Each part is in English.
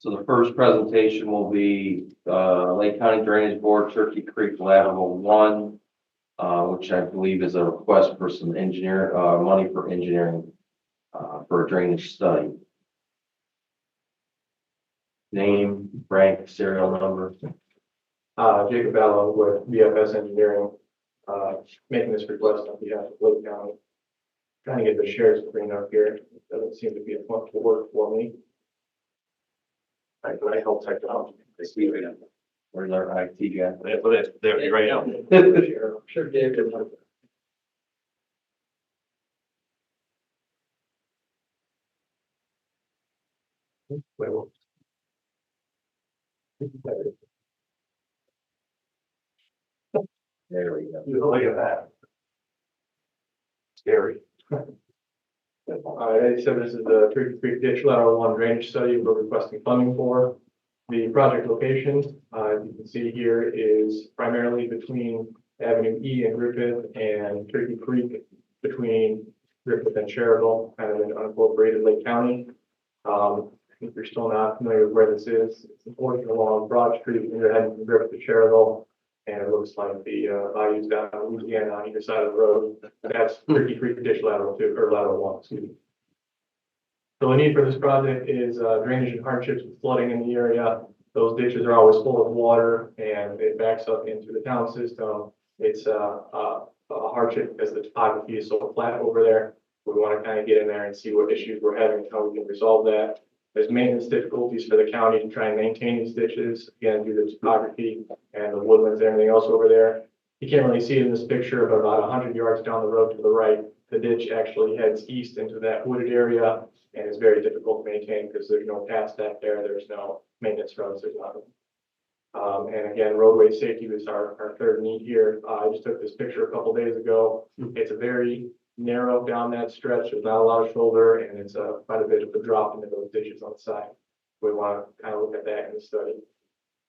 So the first presentation will be Lake County Drainage Board, Turkey Creek Lateral 1, which I believe is a request for some money for engineering for a drainage study. Name, rank, serial number. Jacob Allen with BFS Engineering, making this request on behalf of Lake County. Trying to get the share screen up here. It doesn't seem to be a much work for me. Can I help type it out? Where's our IT guy? There, right now. Sure, David. There we go. Look at that. Scary. All right, so this is the Turkey Creek Ditch Lateral 1 drainage study we're requesting funding for. The project location, you can see here, is primarily between Avenue E and Griffith and Turkey Creek, between Griffith and Cherville, kind of in unincorporated Lake County. If you're still not familiar with where this is, it's a portion along Broad Street, and you're heading from Griffith to Cherville. And it looks like the values down in Louisiana on either side of the road. That's Turkey Creek Ditch Lateral 2, or Lateral 1, excuse me. So the need for this project is drainage and hardships with flooding in the area. Those ditches are always full of water and it backs up into the town system. It's a hardship because the topography is so flat over there. We want to kind of get in there and see what issues we're having and how we can resolve that. There's maintenance difficulties for the county to try and maintain these ditches, again, due to the topography and the woodlands and everything else over there. You can't really see it in this picture, but about 100 yards down the road to the right, the ditch actually heads east into that wooded area and is very difficult to maintain because there's no path back there. There's no maintenance roads. There's nothing. And again, roadway safety was our third need here. I just took this picture a couple days ago. It's a very narrow down that stretch. There's not a lot of shoulder and it's quite a bit of a drop into those ditches on the side. We want to kind of look at that in the study.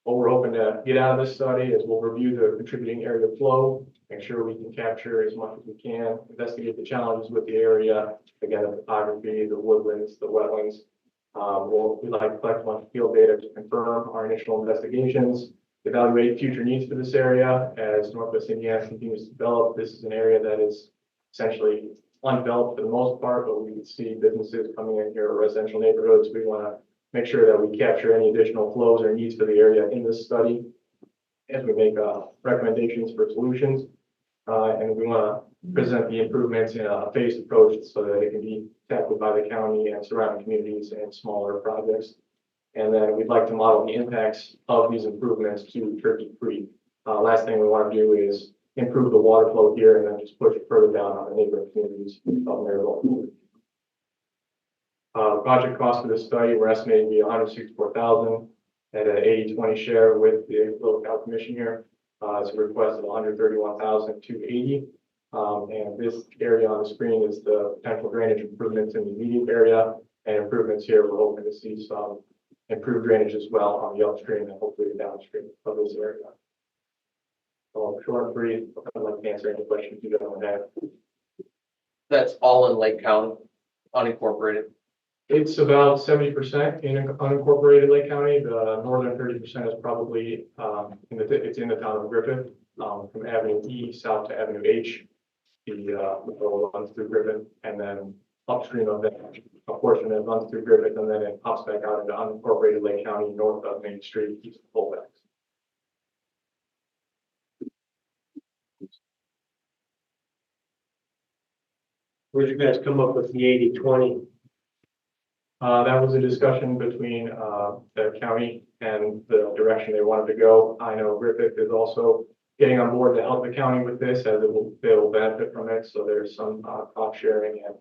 What we're hoping to get out of this study is we'll review the contributing area flow, make sure we can capture as much as we can, investigate the challenges with the area, again, the topography, the woodlands, the wetlands. We'd like to collect a bunch of field data to confirm our initial investigations, evaluate future needs for this area as Northwest Indiana continues to develop. This is an area that is essentially undeveloped for the most part, but we can see businesses coming in here, residential neighborhoods. We want to make sure that we capture any additional flows or needs for the area in this study as we make recommendations for solutions. And we want to present the improvements in a phased approach so that it can be tackled by the county and surrounding communities and smaller projects. And then we'd like to model the impacts of these improvements to Turkey Creek. Last thing we want to do is improve the water flow here and then just push it further down on the neighboring communities of Maryville. Project cost for this study, we're estimating to be $164,000 at an 80-20 share with the local commission here. It's a request of $131,280. And this area on the screen is the potential drainage improvements in the immediate area and improvements here. We're hoping to see some improved drainage as well on the upstream and hopefully the downstream of this area. So short and brief, I'd like to answer any questions you don't have. That's all in Lake County, unincorporated. It's about 70% in unincorporated Lake County. The northern 30% is probably it's in the town of Griffith, from Avenue E south to Avenue H. The road runs through Griffith, and then upstream of that, a portion that runs through Griffith, and then it pops back out into unincorporated Lake County north of Main Street, east of Colfax. Where'd you guys come up with the 80-20? That was a discussion between the county and the direction they wanted to go. I know Griffith is also getting on board to help the county with this as they will benefit from it. So there's some cost sharing and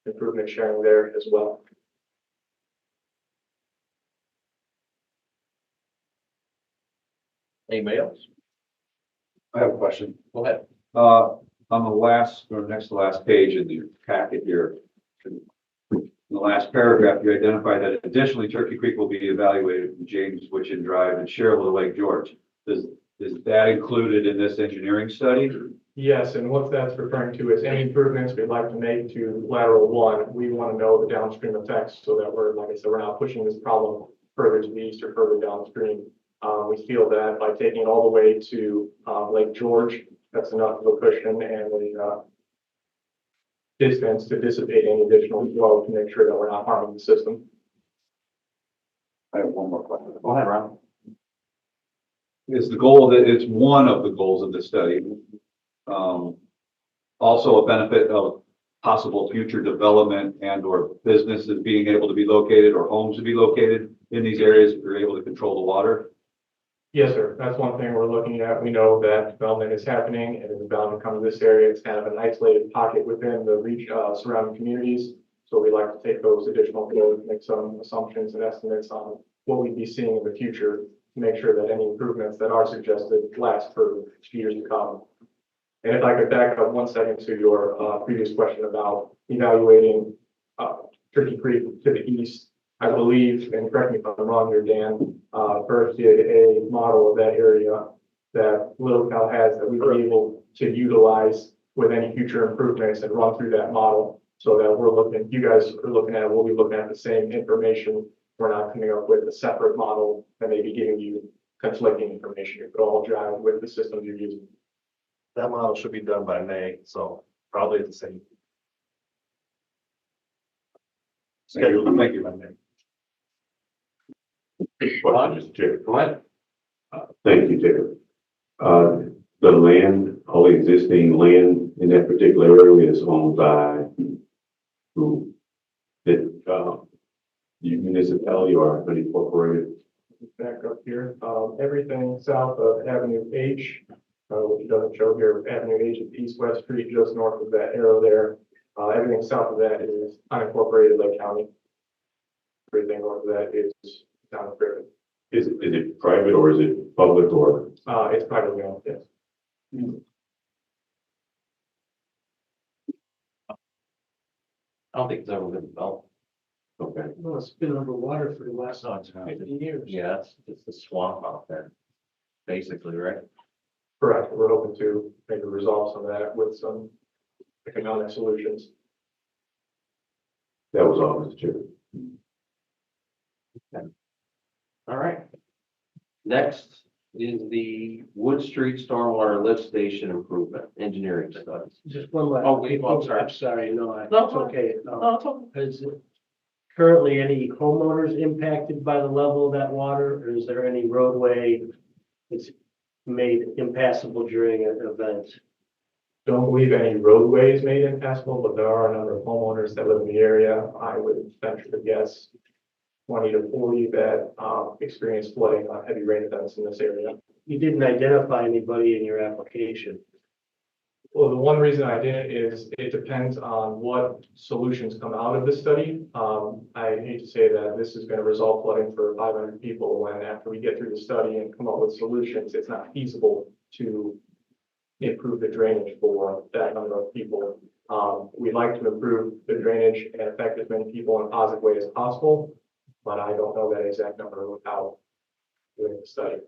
improvement sharing there as well. Anybody else? I have a question. Go ahead. On the last or next to last page in the packet here, in the last paragraph, you identify that additionally Turkey Creek will be evaluated from James Witchin Drive and Cherville to Lake George. Is that included in this engineering study? Yes, and what that's referring to is any improvements we'd like to make to lateral 1. We want to know the downstream effects so that we're, like I said, we're not pushing this problem further to the east or further downstream. We feel that by taking it all the way to Lake George, that's enough of a cushion and a distance to dissipate any additional flow to make sure that we're not harming the system. I have one more question. Go ahead, Ron. Is the goal that it's one of the goals of the study? Also a benefit of possible future development and or businesses being able to be located or homes to be located in these areas if you're able to control the water? Yes, sir. That's one thing we're looking at. We know that development is happening and if development comes to this area, it's kind of an isolated pocket within the surrounding communities. So we like to take those additional flows, make some assumptions and estimates on what we'd be seeing in the future to make sure that any improvements that are suggested last for years to come. And if I could back up 1 second to your previous question about evaluating Turkey Creek to the east, I believe, and correct me if I'm wrong here, Dan, first did a model of that area that Little Cal has that we'd be able to utilize with any future improvements and run through that model so that we're looking, you guys are looking at, we'll be looking at the same information. We're not coming up with a separate model that may be giving you conflicting information. It could all drive with the systems you're using. That model should be done by May, so probably the same. Thank you. By May. Question, Mr. Chair. Go ahead. Thank you, Chair. The land, all the existing land in that particular area is owned by who? The municipality or unincorporated? Back up here, everything south of Avenue H, which doesn't show here, Avenue H is east-west street, just north of that arrow there. Everything south of that is unincorporated Lake County. Everything north of that is town of Griffin. Is it private or is it public or? It's privately owned, yes. I don't think it's ever been developed. Okay. Well, it's been underwater for the last 50 years. Yeah, it's a swamp out there, basically, right? Correct. We're hoping to maybe resolve some of that with some economic solutions. That was all, Mr. Chair. All right. Next is the Wood Street Stormwater Lift Station Improvement Engineering Studies. Just one last. Oh, wait, I'm sorry. I'm sorry, no, No, it's okay. No. Oh, it's okay. Is it currently any homeowners impacted by the level of that water, or is there any roadway that's made impassable during an event? Don't believe any roadways made impassable, but there are a number of homeowners that live in the area. I would venture to guess 20 to 40 that experience flooding on heavy rain events in this area. You didn't identify anybody in your application. Well, the one reason I didn't is it depends on what solutions come out of this study. I hate to say that this is going to resolve flooding for 500 people when after we get through the study and come up with solutions, it's not feasible to improve the drainage for that number of people. We'd like to improve the drainage and affect as many people in a positive way as possible, but I don't know that exact number without doing the study.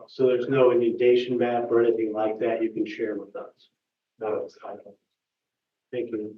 So there's no inundation map or anything like that you can share with us. None of this, I don't. Thank you.